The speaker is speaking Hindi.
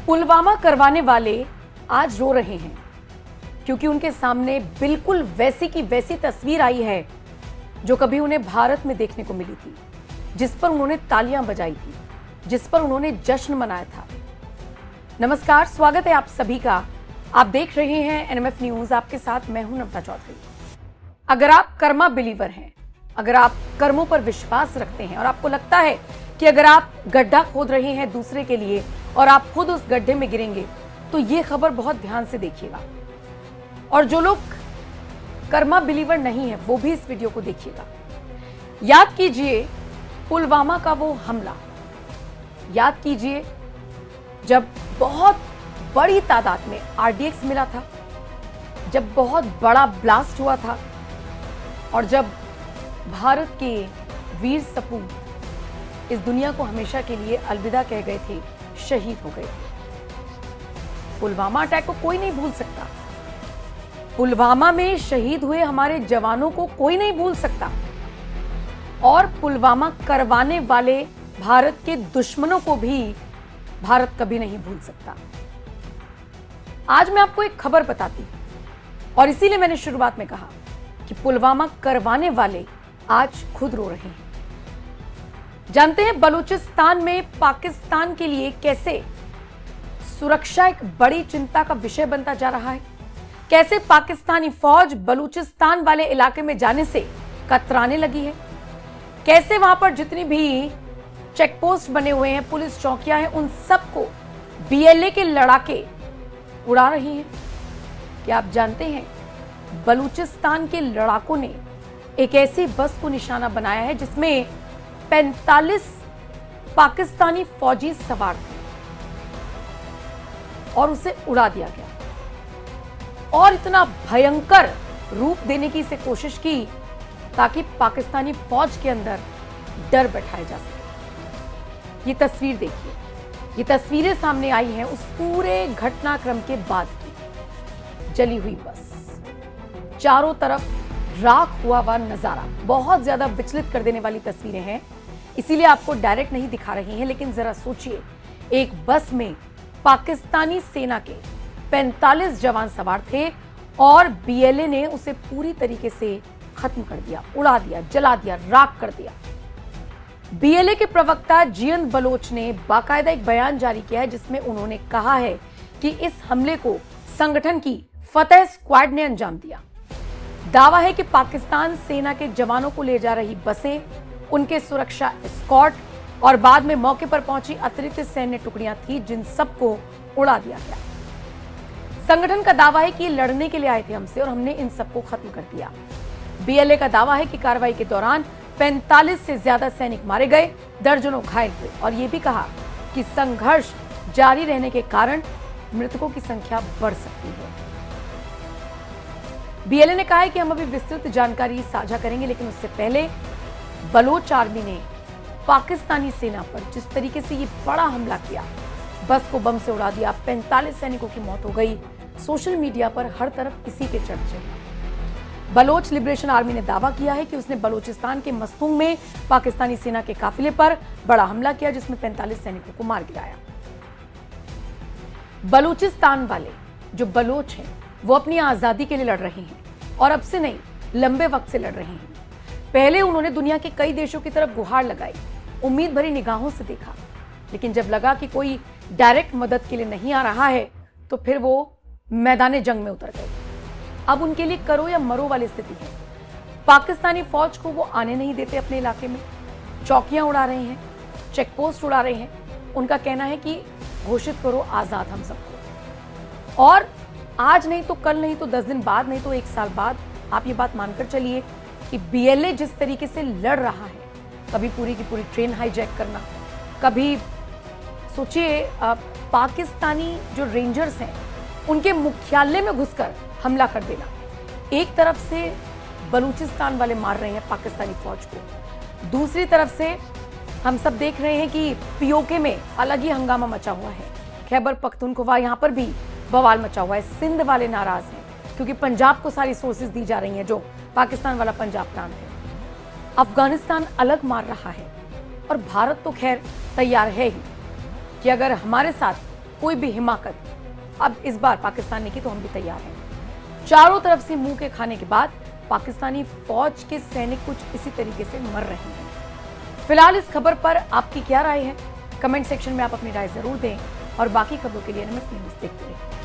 पुलवामा करवाने वाले आज रो रहे हैं क्योंकि उनके सामने बिल्कुल वैसी की वैसी तस्वीर आई है जो कभी उन्हें भारत में देखने को मिली थी, जिस पर उन्होंने तालियां बजाई थी, जिस पर उन्होंने जश्न मनाया था। नमस्कार, स्वागत है आप सभी का। आप देख रहे हैं एनएमएफ न्यूज, आपके साथ मैं हूं नम्रता चौधरी। अगर आप कर्मा बिलीवर हैं, अगर आप कर्मों पर विश्वास रखते हैं और आपको लगता है कि अगर आप गड्ढा खोद रहे हैं दूसरे के लिए और आप खुद उस गड्ढे में गिरेंगे, तो ये खबर बहुत ध्यान से देखिएगा। और जो लोग कर्मा बिलीवर नहीं है वो भी इस वीडियो को देखिएगा। याद कीजिए पुलवामा का वो हमला, याद कीजिए जब बहुत बड़ी तादाद में आरडीएक्स मिला था, जब बहुत बड़ा ब्लास्ट हुआ था और जब भारत के वीर सपूत इस दुनिया को हमेशा के लिए अलविदा कह गए थे, शहीद हो गए थे। पुलवामा अटैक को कोई नहीं भूल सकता। पुलवामा में शहीद हुए हमारे जवानों को कोई नहीं भूल सकता और पुलवामा करवाने वाले भारत के दुश्मनों को भी भारत कभी नहीं भूल सकता। आज मैं आपको एक खबर बताती हूं और इसीलिए मैंने शुरुआत में कहा कि पुलवामा करवाने वाले आज खुद रो रहे हैं। जानते हैं बलूचिस्तान में पाकिस्तान के लिए कैसे सुरक्षा एक बड़ी चिंता का विषय बनता जा रहा है, कैसे पाकिस्तानी फौज बलूचिस्तान वाले इलाके में जाने से कतराने लगी है, कैसे वहां पर जितनी भी चेकपोस्ट बने हुए हैं, पुलिस चौकियां हैं, उन सबको बीएलए के लड़ाके उड़ा रही हैं। क्या आप जानते हैं बलूचिस्तान के लड़ाकों ने एक ऐसी बस को निशाना बनाया है जिसमें 45 पाकिस्तानी फौजी सवार थे और उसे उड़ा दिया गया और इतना भयंकर रूप देने की इसे कोशिश की ताकि पाकिस्तानी फौज के अंदर डर बैठाया जा सके। ये तस्वीर देखिए, ये तस्वीरें सामने आई हैं उस पूरे घटनाक्रम के बाद की। जली हुई बस, चारों तरफ राख हुआ हुआ नजारा, बहुत ज्यादा विचलित कर देने वाली तस्वीरें हैं, इसीलिए आपको डायरेक्ट नहीं दिखा रही हैं। लेकिन जरा सोचिए, एक बस में पाकिस्तानी सेना के 45 जवान सवार थे और बीएलए ने उसे पूरी तरीके से खत्म कर दिया, उड़ा दिया, जला दिया, राख कर दिया। बीएलए के प्रवक्ता जियंत बलोच ने बाकायदा एक बयान जारी किया है जिसमें उन्होंने कहा है कि इस हमले को संगठन की फतेह स्क्वाड ने अंजाम दिया। दावा है कि पाकिस्तान सेना के जवानों को ले जा रही बसें, उनके सुरक्षा एस्कॉर्ट और बाद में मौके पर पहुंची अतिरिक्त सैन्य टुकड़ियां थी जिन सबको उड़ा दिया गया। संगठन का दावा है कि ये लड़ने के लिए आए थे हमसे और हमने इन सबको खत्म कर दिया। बीएलए का दावा है कि कार्रवाई के दौरान 45 से ज्यादा सैनिक मारे गए, दर्जनों घायल हुए और ये भी कहा कि संघर्ष जारी रहने के कारण मृतकों की संख्या बढ़ सकती है। बीएलए ने कहा है कि हम अभी विस्तृत जानकारी साझा करेंगे, लेकिन उससे पहले बलोच आर्मी ने पाकिस्तानी सेना पर जिस तरीके से ये बड़ा हमला किया, बस को बम से उड़ा दिया, 45 सैनिकों की मौत हो गई, सोशल मीडिया पर हर तरफ इसी के चर्चे हैं। बलोच लिबरेशन आर्मी ने दावा किया है कि उसने बलूचिस्तान के मस्तूंग में पाकिस्तानी सेना के काफिले पर बड़ा हमला किया जिसमें 45 सैनिकों को मार गिराया। बलूचिस्तान वाले जो बलोच हैं वो अपनी आजादी के लिए लड़ रहे हैं और अब से नहीं, लंबे वक्त से लड़ रहे हैं। पहले उन्होंने दुनिया के कई देशों की तरफ गुहार लगाई, उम्मीद भरी निगाहों से देखा, लेकिन जब लगा कि कोई डायरेक्ट मदद के लिए नहीं आ रहा है तो फिर वो मैदान जंग में उतर गए। अब उनके लिए करो या मरो वाली स्थिति है। पाकिस्तानी फौज को वो आने नहीं देते अपने इलाके में, चौकियां उड़ा रहे हैं, चेकपोस्ट उड़ा रहे हैं। उनका कहना है कि घोषित करो आजाद हम सबको, और आज नहीं तो कल, नहीं तो 10 दिन बाद, नहीं तो 1 साल बाद आप ये बात मानकर चलिए कि बीएलए जिस तरीके से लड़ रहा है, कभी पूरी की पूरी ट्रेन हाईजैक करना, कभी सोचिए पाकिस्तानी जो रेंजर्स हैं उनके मुख्यालय में घुसकर हमला कर देना। एक तरफ से बलूचिस्तान वाले मार रहे हैं पाकिस्तानी फौज को, दूसरी तरफ से हम सब देख रहे हैं कि पीओके में अलग ही हंगामा मचा हुआ है। खैबर पख्तूनख्वा यहां पर भी बवाल मचा हुआ है। सिंध वाले नाराज हैं क्योंकि पंजाब को सारी सोर्सेज दी जा रही हैं जो पाकिस्तान वाला पंजाब प्रांत है। अफगानिस्तान अलग मार रहा है और भारत तो खैर तैयार है ही कि अगर हमारे साथ कोई भी हिमाकत अब इस बार पाकिस्तान ने की तो हम भी तैयार हैं। चारों तरफ से मुंह के खाने के बाद पाकिस्तानी फौज के सैनिक कुछ इसी तरीके से मर रहे हैं। फिलहाल इस खबर पर आपकी क्या राय है? कमेंट सेक्शन में आप अपनी राय जरूर दें और बाकी खबरों के लिए NMS न्यूज़ देखते रहें।